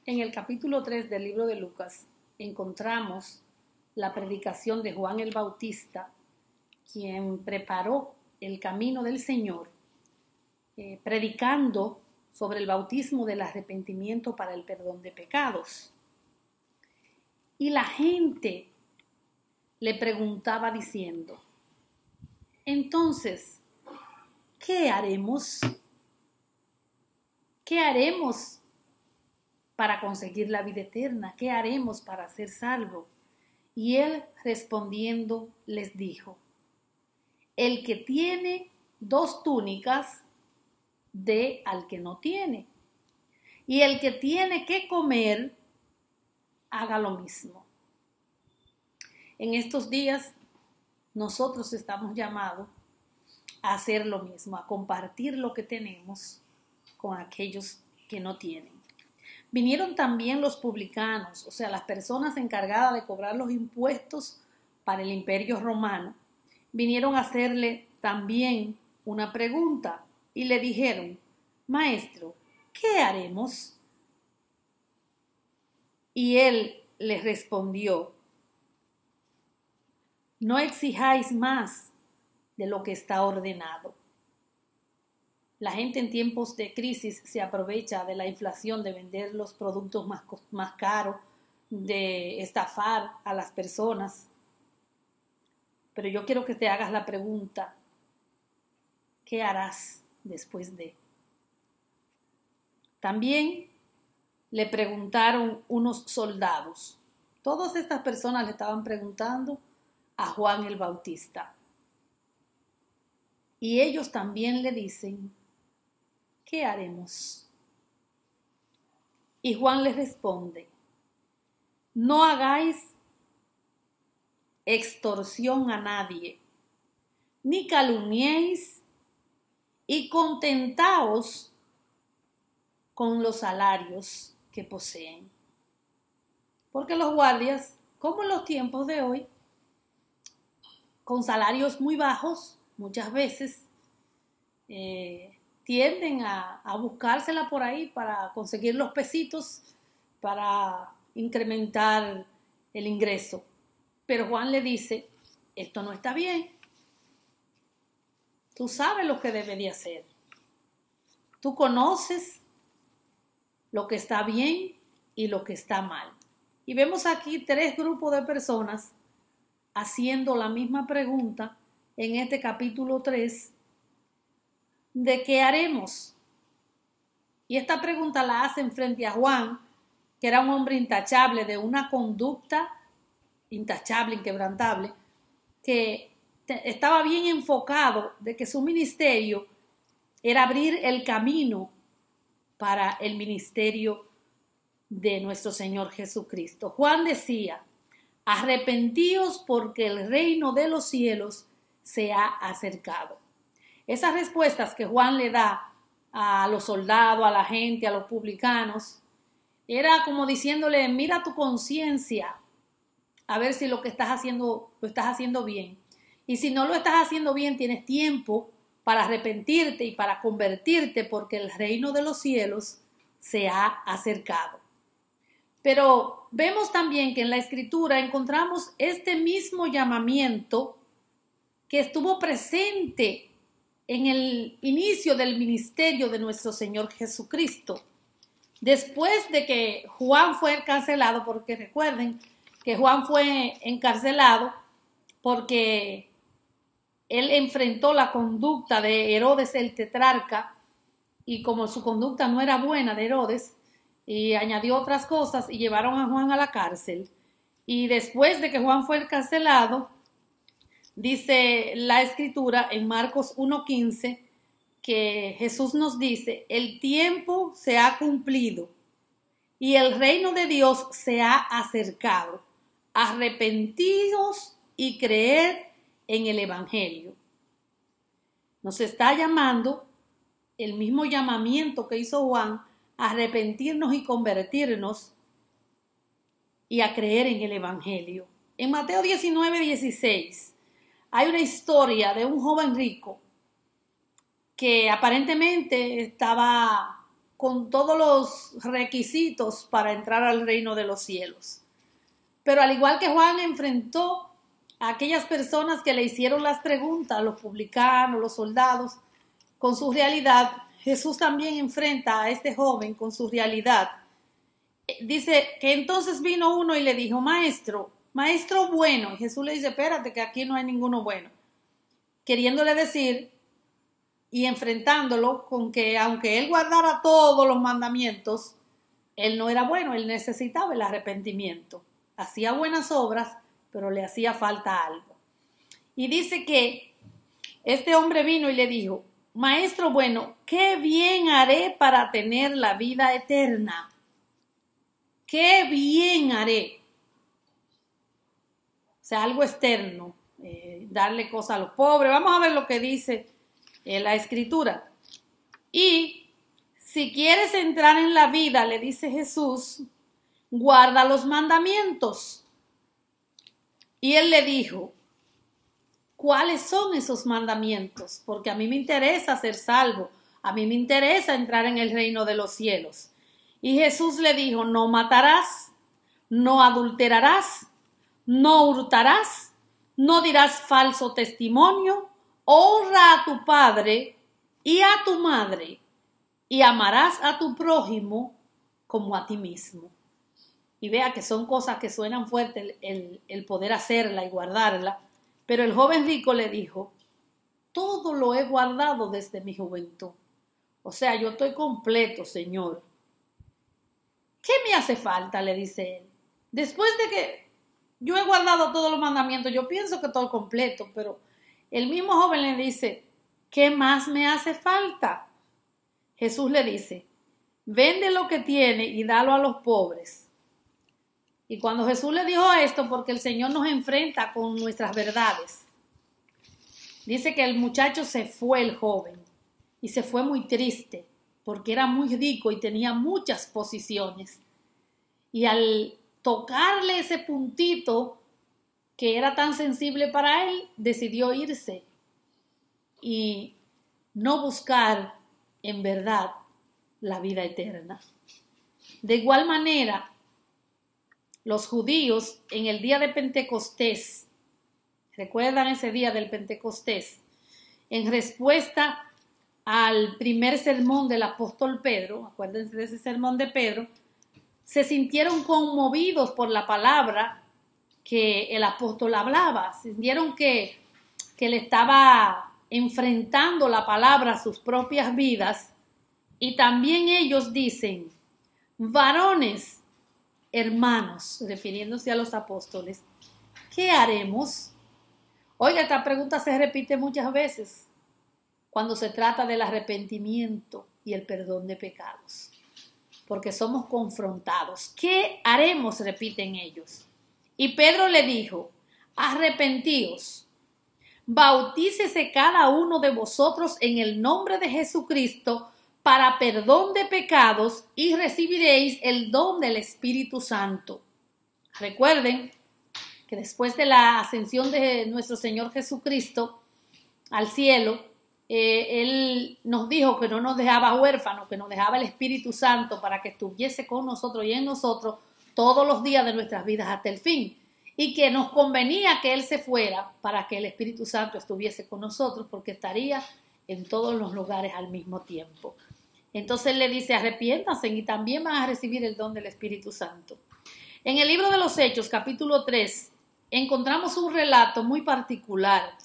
En el capítulo 3 del libro de Lucas encontramos la predicación de Juan el Bautista, quien preparó el camino del Señor, predicando sobre el bautismo del arrepentimiento para el perdón de pecados. Y la gente le preguntaba diciendo: entonces, ¿qué haremos? ¿Qué haremos para conseguir la vida eterna? ¿Qué haremos para ser salvos? Y él respondiendo les dijo: el que tiene 2 túnicas, dé al que no tiene. Y el que tiene que comer, haga lo mismo. En estos días nosotros estamos llamados a hacer lo mismo, a compartir lo que tenemos con aquellos que no tienen. Vinieron también los publicanos, o sea, las personas encargadas de cobrar los impuestos para el Imperio Romano. Vinieron a hacerle también una pregunta y le dijeron: maestro, ¿qué haremos? Y él les respondió: no exijáis más de lo que está ordenado. La gente en tiempos de crisis se aprovecha de la inflación, de vender los productos más caros, de estafar a las personas. Pero yo quiero que te hagas la pregunta: ¿qué harás después de? También le preguntaron unos soldados. Todas estas personas le estaban preguntando a Juan el Bautista. Y ellos también le dicen: ¿qué haremos? Y Juan les responde: no hagáis extorsión a nadie, ni calumniéis, y contentaos con los salarios que poseen. Porque los guardias, como en los tiempos de hoy, con salarios muy bajos, muchas veces tienden a buscársela por ahí para conseguir los pesitos, para incrementar el ingreso. Pero Juan le dice: esto no está bien. Tú sabes lo que debes de hacer. Tú conoces lo que está bien y lo que está mal. Y vemos aquí 3 grupos de personas haciendo la misma pregunta en este capítulo 3 de qué haremos. Y esta pregunta la hacen frente a Juan, que era un hombre intachable, de una conducta intachable, inquebrantable, que estaba bien enfocado de que su ministerio era abrir el camino para el ministerio de nuestro Señor Jesucristo. Juan decía: arrepentíos porque el reino de los cielos se ha acercado. Esas respuestas que Juan le da a los soldados, a la gente, a los publicanos, era como diciéndole: mira tu conciencia, a ver si lo que estás haciendo, lo estás haciendo bien. Y si no lo estás haciendo bien, tienes tiempo para arrepentirte y para convertirte, porque el reino de los cielos se ha acercado. Pero vemos también que en la Escritura encontramos este mismo llamamiento que estuvo presente en el inicio del ministerio de nuestro Señor Jesucristo. Después de que Juan fue encarcelado, porque recuerden que Juan fue encarcelado porque él enfrentó la conducta de Herodes el tetrarca, y como su conducta no era buena de Herodes, y añadió otras cosas y llevaron a Juan a la cárcel. Y después de que Juan fue encarcelado, dice la Escritura en Marcos 1:15 que Jesús nos dice: el tiempo se ha cumplido y el reino de Dios se ha acercado. Arrepentidos y creed en el Evangelio. Nos está llamando el mismo llamamiento que hizo Juan, a arrepentirnos y convertirnos y a creer en el Evangelio. En Mateo 19:16 hay una historia de un joven rico que aparentemente estaba con todos los requisitos para entrar al reino de los cielos. Pero al igual que Juan enfrentó a aquellas personas que le hicieron las preguntas, los publicanos, los soldados, con su realidad, Jesús también enfrenta a este joven con su realidad. Dice que entonces vino uno y le dijo, maestro bueno. Y Jesús le dice, espérate, que aquí no hay ninguno bueno. Queriéndole decir y enfrentándolo con que aunque él guardara todos los mandamientos, él no era bueno, él necesitaba el arrepentimiento. Hacía buenas obras, pero le hacía falta algo. Y dice que este hombre vino y le dijo, maestro bueno, ¿qué bien haré para tener la vida eterna? ¿Qué bien haré? O sea, algo externo, darle cosas a los pobres. Vamos a ver lo que dice la Escritura. Y si quieres entrar en la vida, le dice Jesús, guarda los mandamientos. Y él le dijo, ¿cuáles son esos mandamientos? Porque a mí me interesa ser salvo, a mí me interesa entrar en el reino de los cielos. Y Jesús le dijo, no matarás, no adulterarás, no hurtarás, no dirás falso testimonio, honra a tu padre y a tu madre, y amarás a tu prójimo como a ti mismo. Y vea que son cosas que suenan fuertes el poder hacerla y guardarla. Pero el joven rico le dijo, todo lo he guardado desde mi juventud. O sea, yo estoy completo, Señor. ¿Qué me hace falta? Le dice él. Después de que yo he guardado todos los mandamientos, yo pienso que estoy completo, pero el mismo joven le dice, ¿qué más me hace falta? Jesús le dice, vende lo que tiene y dalo a los pobres. Y cuando Jesús le dijo esto, porque el Señor nos enfrenta con nuestras verdades, dice que el muchacho se fue, el joven, y se fue muy triste, porque era muy rico y tenía muchas posiciones. Y al tocarle ese puntito que era tan sensible para él, decidió irse y no buscar en verdad la vida eterna. De igual manera, los judíos en el día de Pentecostés, ¿recuerdan ese día del Pentecostés? En respuesta al primer sermón del apóstol Pedro, acuérdense de ese sermón de Pedro, se sintieron conmovidos por la palabra que el apóstol hablaba, sintieron que le estaba enfrentando la palabra a sus propias vidas, y también ellos dicen, varones, hermanos, refiriéndose a los apóstoles, ¿qué haremos? Oiga, esta pregunta se repite muchas veces cuando se trata del arrepentimiento y el perdón de pecados, porque somos confrontados. ¿Qué haremos? Repiten ellos. Y Pedro le dijo, arrepentíos, bautícese cada uno de vosotros en el nombre de Jesucristo para perdón de pecados y recibiréis el don del Espíritu Santo. Recuerden que después de la ascensión de nuestro Señor Jesucristo al cielo, Él nos dijo que no nos dejaba huérfanos, que nos dejaba el Espíritu Santo para que estuviese con nosotros y en nosotros todos los días de nuestras vidas hasta el fin. Y que nos convenía que Él se fuera para que el Espíritu Santo estuviese con nosotros, porque estaría en todos los lugares al mismo tiempo. Entonces Él le dice, arrepiéntanse y también van a recibir el don del Espíritu Santo. En el libro de los Hechos, capítulo 3, encontramos un relato muy particular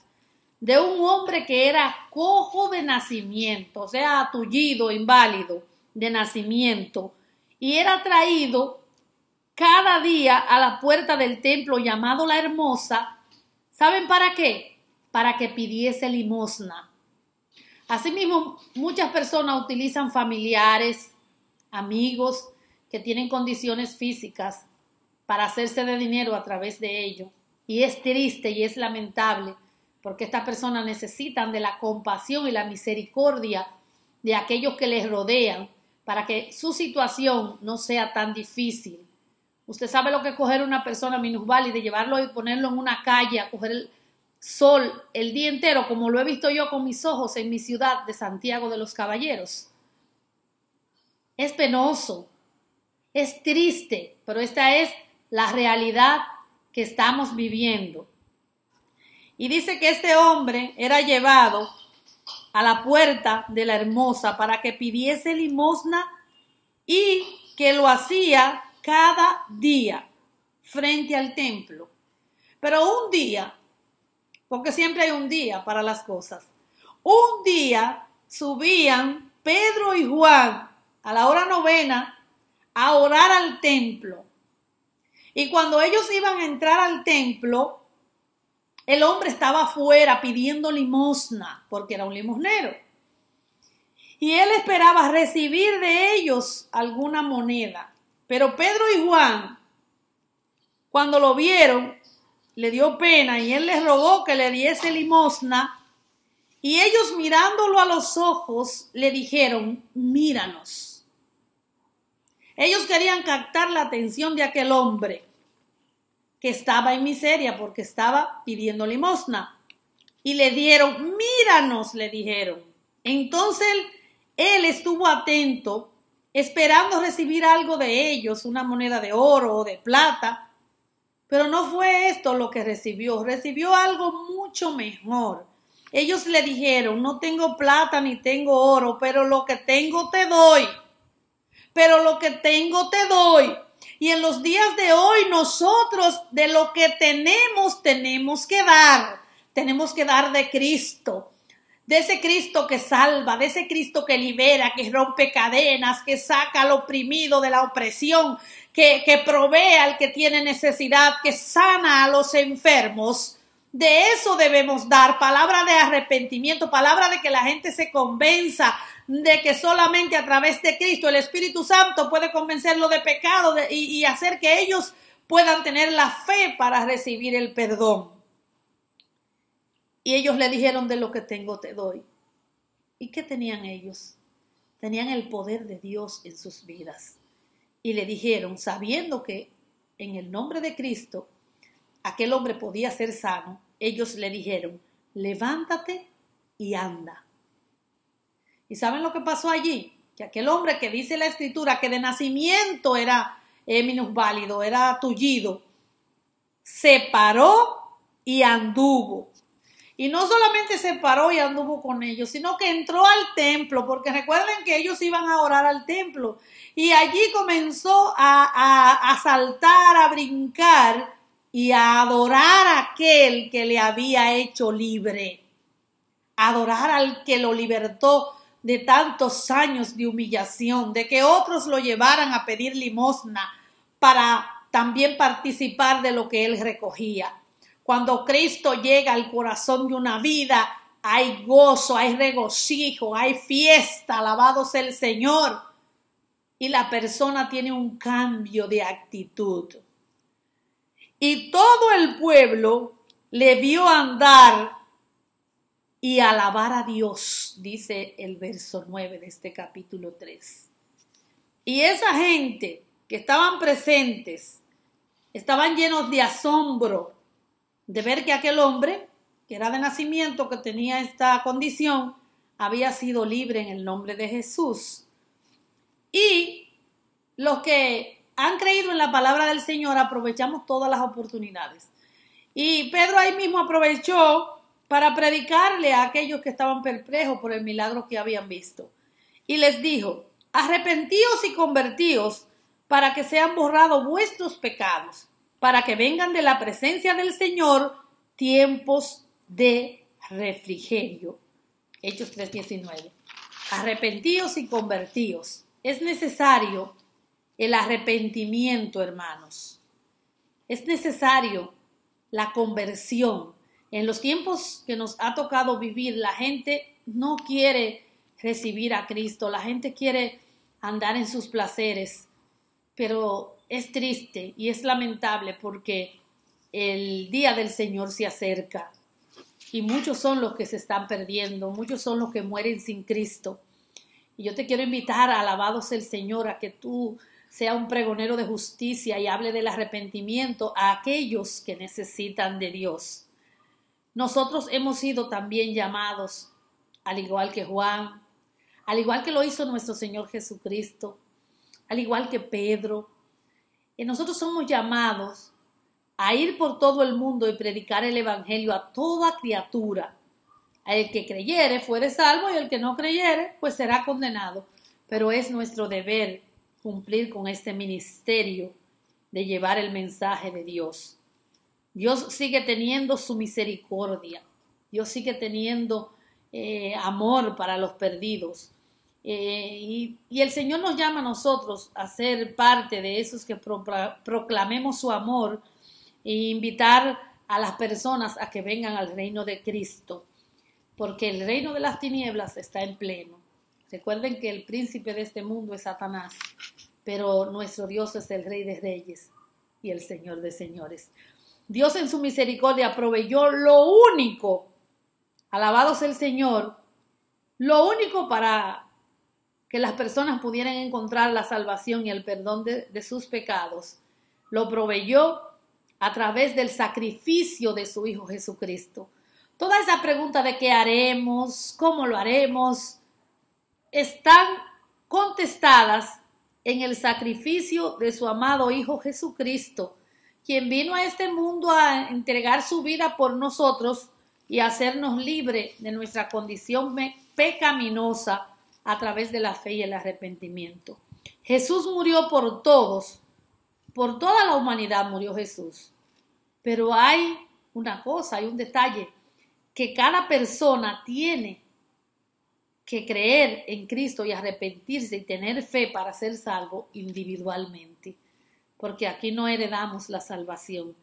de un hombre que era cojo de nacimiento, o sea, tullido, inválido de nacimiento, y era traído cada día a la puerta del templo llamado La Hermosa. ¿Saben para qué? Para que pidiese limosna. Asimismo, muchas personas utilizan familiares, amigos que tienen condiciones físicas para hacerse de dinero a través de ello. Y es triste y es lamentable, porque estas personas necesitan de la compasión y la misericordia de aquellos que les rodean para que su situación no sea tan difícil. Usted sabe lo que es coger a una persona minusválida y llevarlo y ponerlo en una calle a coger el sol el día entero, como lo he visto yo con mis ojos en mi ciudad de Santiago de los Caballeros. Es penoso, es triste, pero esta es la realidad que estamos viviendo. Y dice que este hombre era llevado a la puerta de la hermosa para que pidiese limosna y que lo hacía cada día frente al templo. Pero un día, porque siempre hay un día para las cosas, un día subían Pedro y Juan a la hora novena a orar al templo. Y cuando ellos iban a entrar al templo, el hombre estaba afuera pidiendo limosna, porque era un limosnero. Y él esperaba recibir de ellos alguna moneda. Pero Pedro y Juan, cuando lo vieron, le dio pena y él les rogó que le diese limosna. Y ellos mirándolo a los ojos le dijeron, míranos. Ellos querían captar la atención de aquel hombre que estaba en miseria porque estaba pidiendo limosna. Y le dieron, míranos, le dijeron. Entonces él estuvo atento, esperando recibir algo de ellos, una moneda de oro o de plata. Pero no fue esto lo que recibió. Recibió algo mucho mejor. Ellos le dijeron, no tengo plata ni tengo oro, pero lo que tengo te doy. Pero lo que tengo te doy. Y en los días de hoy nosotros de lo que tenemos que dar. Tenemos que dar de Cristo. De ese Cristo que salva, de ese Cristo que libera, que rompe cadenas, que saca al oprimido de la opresión, que provee al que tiene necesidad, que sana a los enfermos. De eso debemos dar, palabra de arrepentimiento, palabra de que la gente se convenza de que solamente a través de Cristo el Espíritu Santo puede convencerlo de pecado y hacer que ellos puedan tener la fe para recibir el perdón. Y ellos le dijeron, de lo que tengo te doy. ¿Y qué tenían ellos? Tenían el poder de Dios en sus vidas. Y le dijeron, sabiendo que en el nombre de Cristo aquel hombre podía ser sano, ellos le dijeron, levántate y anda. ¿Y saben lo que pasó allí? Que aquel hombre que dice la Escritura que de nacimiento era minusválido, era tullido, se paró y anduvo. Y no solamente se paró y anduvo con ellos, sino que entró al templo, porque recuerden que ellos iban a orar al templo. Y allí comenzó a saltar, a brincar y a adorar a aquel que le había hecho libre. Adorar al que lo libertó de tantos años de humillación, de que otros lo llevaran a pedir limosna para también participar de lo que él recogía. Cuando Cristo llega al corazón de una vida, hay gozo, hay regocijo, hay fiesta, alabado sea el Señor. Y la persona tiene un cambio de actitud. Y todo el pueblo le vio andar y alabar a Dios, dice el verso 9 de este capítulo 3. Y esa gente que estaban presentes, estaban llenos de asombro de ver que aquel hombre, que era de nacimiento, que tenía esta condición, había sido libre en el nombre de Jesús. Y los que han creído en la palabra del Señor aprovechamos todas las oportunidades. Y Pedro ahí mismo aprovechó para predicarle a aquellos que estaban perplejos por el milagro que habían visto. Y les dijo, arrepentíos y convertíos para que sean borrados vuestros pecados, para que vengan de la presencia del Señor tiempos de refrigerio. Hechos 3:19. Arrepentíos y convertíos. Es necesario el arrepentimiento, hermanos. Es necesario la conversión. En los tiempos que nos ha tocado vivir, la gente no quiere recibir a Cristo, la gente quiere andar en sus placeres, pero es triste y es lamentable porque el día del Señor se acerca y muchos son los que se están perdiendo, muchos son los que mueren sin Cristo. Y yo te quiero invitar, alabado sea el Señor, a que tú seas un pregonero de justicia y hable del arrepentimiento a aquellos que necesitan de Dios. Nosotros hemos sido también llamados, al igual que Juan, al igual que lo hizo nuestro Señor Jesucristo, al igual que Pedro. Y nosotros somos llamados a ir por todo el mundo y predicar el evangelio a toda criatura. El que creyere fuere salvo y el que no creyere pues será condenado. Pero es nuestro deber cumplir con este ministerio de llevar el mensaje de Dios. Dios sigue teniendo su misericordia. Dios sigue teniendo amor para los perdidos. Y el Señor nos llama a nosotros a ser parte de esos que proclamemos su amor e invitar a las personas a que vengan al reino de Cristo, porque el reino de las tinieblas está en pleno. Recuerden que el príncipe de este mundo es Satanás, pero nuestro Dios es el Rey de Reyes y el Señor de Señores. Dios en su misericordia proveyó lo único, alabado sea el Señor, lo único para que las personas pudieran encontrar la salvación y el perdón de sus pecados. Lo proveyó a través del sacrificio de su Hijo Jesucristo. Toda esa pregunta de qué haremos, cómo lo haremos, están contestadas en el sacrificio de su amado Hijo Jesucristo, quien vino a este mundo a entregar su vida por nosotros y hacernos libres de nuestra condición pecaminosa a través de la fe y el arrepentimiento. Jesús murió por todos, por toda la humanidad murió Jesús. Pero hay una cosa, hay un detalle, que cada persona tiene que creer en Cristo y arrepentirse y tener fe para ser salvo individualmente. Porque aquí no heredamos la salvación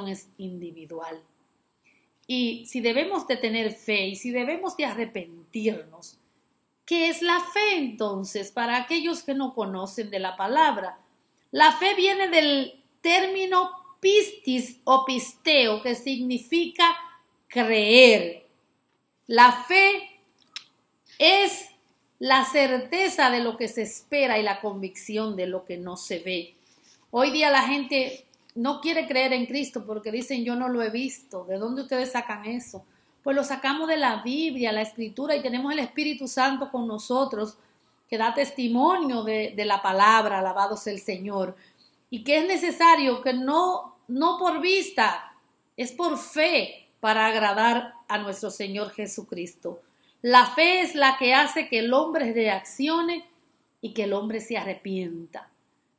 es individual. Y si debemos de tener fe y si debemos de arrepentirnos, ¿qué es la fe entonces para aquellos que no conocen de la palabra? La fe viene del término pistis o pisteo, que significa creer. La fe es la certeza de lo que se espera y la convicción de lo que no se ve. Hoy día la gente no quiere creer en Cristo porque dicen yo no lo he visto. ¿De dónde ustedes sacan eso? Pues lo sacamos de la Biblia, la Escritura, y tenemos el Espíritu Santo con nosotros que da testimonio de la palabra, alabado sea el Señor. Y que es necesario que no por vista, es por fe para agradar a nuestro Señor Jesucristo. La fe es la que hace que el hombre reaccione y que el hombre se arrepienta.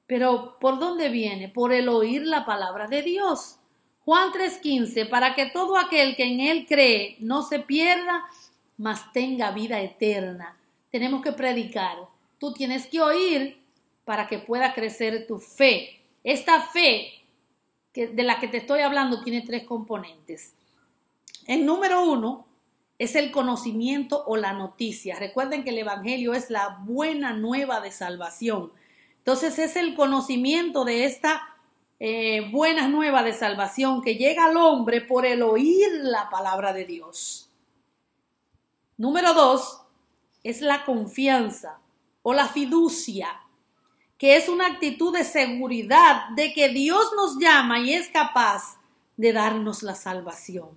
Pero ¿por dónde viene? Por el oír la palabra de Dios. Juan 3:15, para que todo aquel que en él cree no se pierda, mas tenga vida eterna. Tenemos que predicar. Tú tienes que oír para que pueda crecer tu fe. Esta fe de la que te estoy hablando tiene 3 componentes. El número 1 es el conocimiento o la noticia. Recuerden que el evangelio es la buena nueva de salvación. Entonces es el conocimiento de esta buena nueva de salvación que llega al hombre por el oír la palabra de Dios. Número 2 es la confianza o la fiducia, que es una actitud de seguridad de que Dios nos llama y es capaz de darnos la salvación.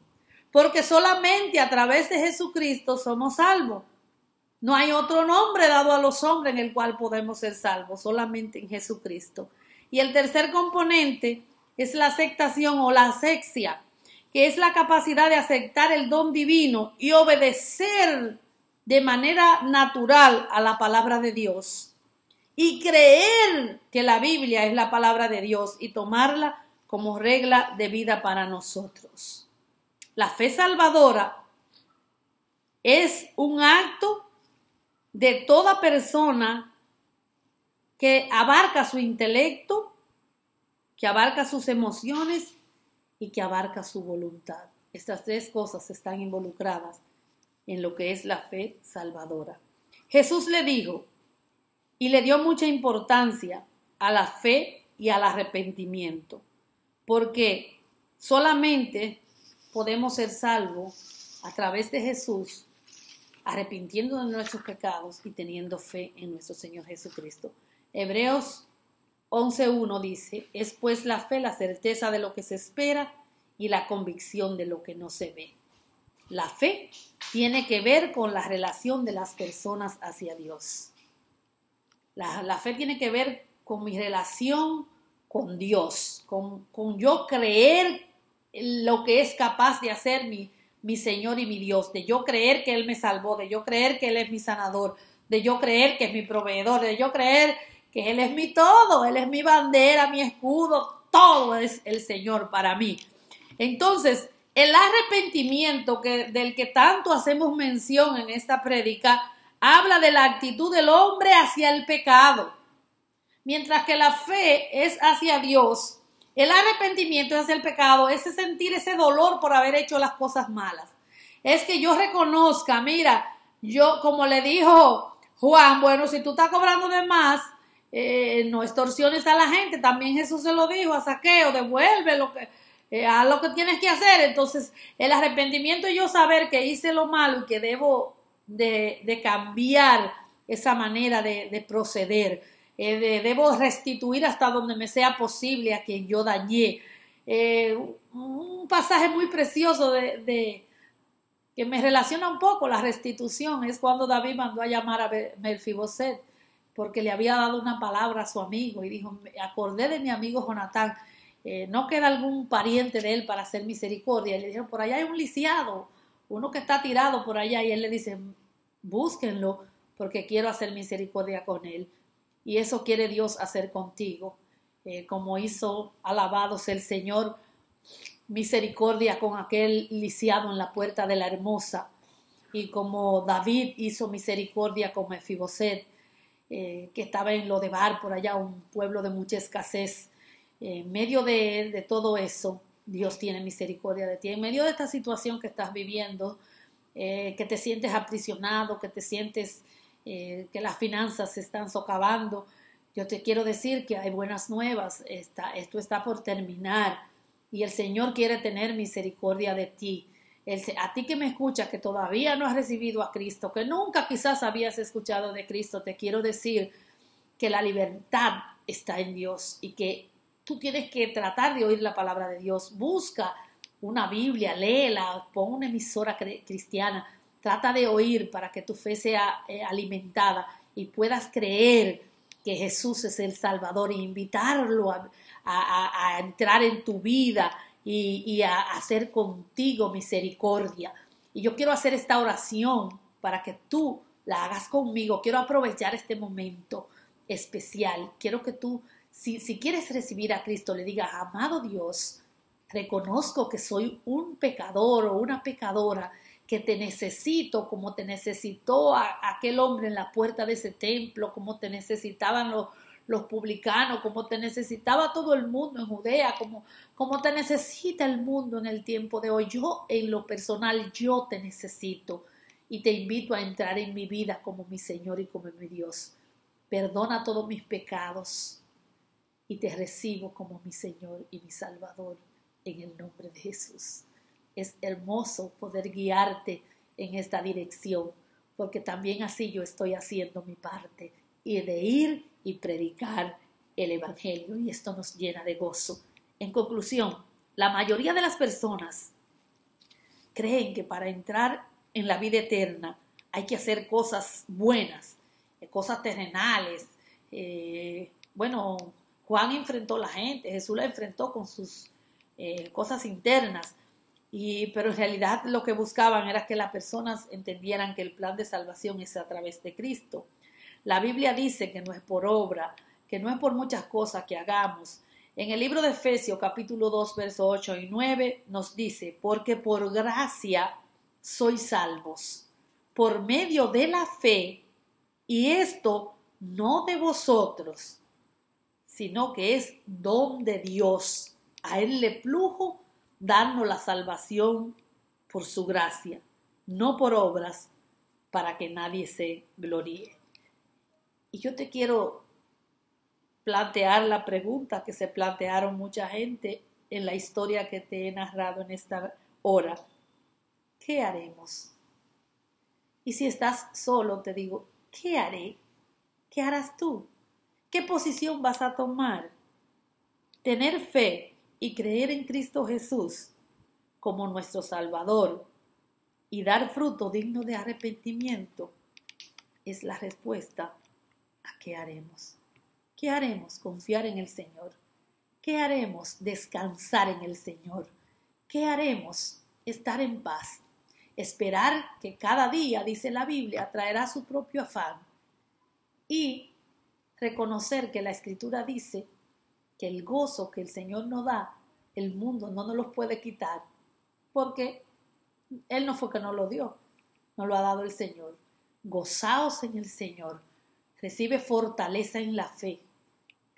Porque solamente a través de Jesucristo somos salvos. No hay otro nombre dado a los hombres en el cual podemos ser salvos, solamente en Jesucristo. Y el tercer componente es la aceptación o la asexia, que es la capacidad de aceptar el don divino y obedecer de manera natural a la palabra de Dios. Y creer que la Biblia es la palabra de Dios y tomarla como regla de vida para nosotros. La fe salvadora es un acto de toda persona que abarca su intelecto, que abarca sus emociones y que abarca su voluntad. Estas 3 cosas están involucradas en lo que es la fe salvadora. Jesús le dijo y le dio mucha importancia a la fe y al arrepentimiento, porque solamente podemos ser salvos a través de Jesús, arrepintiendo de nuestros pecados y teniendo fe en nuestro Señor Jesucristo. Hebreos 11:1 dice, es pues la fe la certeza de lo que se espera y la convicción de lo que no se ve. La fe tiene que ver con la relación de las personas hacia Dios. La fe tiene que ver con mi relación con Dios, con yo creer lo que es capaz de hacer mi Señor y mi Dios, de yo creer que Él me salvó, de yo creer que Él es mi sanador, de yo creer que es mi proveedor, de yo creer que Él es mi todo, Él es mi bandera, mi escudo, todo es el Señor para mí. Entonces, el arrepentimiento del que tanto hacemos mención en esta prédica habla de la actitud del hombre hacia el pecado, mientras que la fe es hacia Dios. El arrepentimiento hacia el pecado es sentir ese dolor por haber hecho las cosas malas. Es que yo reconozca, mira, yo como le dijo Juan, bueno, si tú estás cobrando de más, no extorsiones a la gente. También Jesús se lo dijo a Zaqueo, devuelve haz lo que tienes que hacer. Entonces, el arrepentimiento es yo saber que hice lo malo y que debo de cambiar esa manera de proceder. Debo restituir hasta donde me sea posible a quien yo dañé. Un pasaje muy precioso que me relaciona un poco la restitución es cuando David mandó a llamar a Mefiboset porque le había dado una palabra a su amigo y dijo, me acordé de mi amigo Jonatán, no queda algún pariente de él para hacer misericordia. Y le dijeron, por allá hay un lisiado, uno que está tirado por allá, y él le dice, búsquenlo porque quiero hacer misericordia con él. Y eso quiere Dios hacer contigo, como hizo, alabados el Señor, misericordia con aquel lisiado en la puerta de la hermosa, y como David hizo misericordia con Mefiboset, que estaba en Lodebar, por allá, un pueblo de mucha escasez. En medio de todo eso, Dios tiene misericordia de ti. En medio de esta situación que estás viviendo, que te sientes aprisionado, que te sientes que las finanzas se están socavando, yo te quiero decir que hay buenas nuevas. Esto está por terminar y el Señor quiere tener misericordia de ti. A ti que me escuchas, que todavía no has recibido a Cristo, que nunca quizás habías escuchado de Cristo, te quiero decir que la libertad está en Dios y que tú tienes que tratar de oír la palabra de Dios. Busca una Biblia, léela, pon una emisora cristiana, trata de oír para que tu fe sea alimentada y puedas creer que Jesús es el Salvador e invitarlo a entrar en tu vida y a hacer contigo misericordia. Y yo quiero hacer esta oración para que tú la hagas conmigo. Quiero aprovechar este momento especial. Quiero que tú, si quieres recibir a Cristo, le digas, amado Dios, reconozco que soy un pecador o una pecadora, que te necesito como te necesitó aquel hombre en la puerta de ese templo, como te necesitaban los publicanos, como te necesitaba todo el mundo en Judea, como te necesita el mundo en el tiempo de hoy. Yo, en lo personal, yo te necesito y te invito a entrar en mi vida como mi Señor y como mi Dios. Perdona todos mis pecados y te recibo como mi Señor y mi Salvador en el nombre de Jesús. Es hermoso poder guiarte en esta dirección, porque también así yo estoy haciendo mi parte y de ir y predicar el Evangelio, y esto nos llena de gozo. En conclusión, la mayoría de las personas creen que para entrar en la vida eterna hay que hacer cosas buenas, cosas terrenales. Bueno, Juan enfrentó a la gente, Jesús la enfrentó con sus cosas internas, pero en realidad lo que buscaban era que las personas entendieran que el plan de salvación es a través de Cristo. La Biblia dice que no es por obra, que no es por muchas cosas que hagamos. En el libro de Efesios capítulo 2 versos 8 y 9 nos dice, porque por gracia sois salvos, por medio de la fe, y esto no de vosotros, sino que es don de Dios. A Él le plujo darnos la salvación por su gracia, no por obras, para que nadie se gloríe. Y yo te quiero plantear la pregunta que se plantearon mucha gente en la historia que te he narrado en esta hora. ¿Qué haremos? Y si estás solo, te digo, ¿qué haré? ¿Qué harás tú? ¿Qué posición vas a tomar? Tener fe y creer en Cristo Jesús como nuestro Salvador y dar fruto digno de arrepentimiento es la respuesta ¿A qué haremos? ¿Qué haremos? Confiar en el Señor. ¿Qué haremos? Descansar en el Señor. ¿Qué haremos? Estar en paz. Esperar que cada día, dice la Biblia, traerá su propio afán. Y reconocer que la Escritura dice que el gozo que el Señor nos da, el mundo no nos lo puede quitar, porque Él no fue que nos lo dio, nos lo ha dado el Señor. Gozaos en el Señor. Recibe fortaleza en la fe,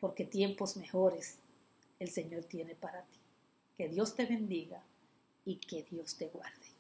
porque tiempos mejores el Señor tiene para ti. Que Dios te bendiga y que Dios te guarde.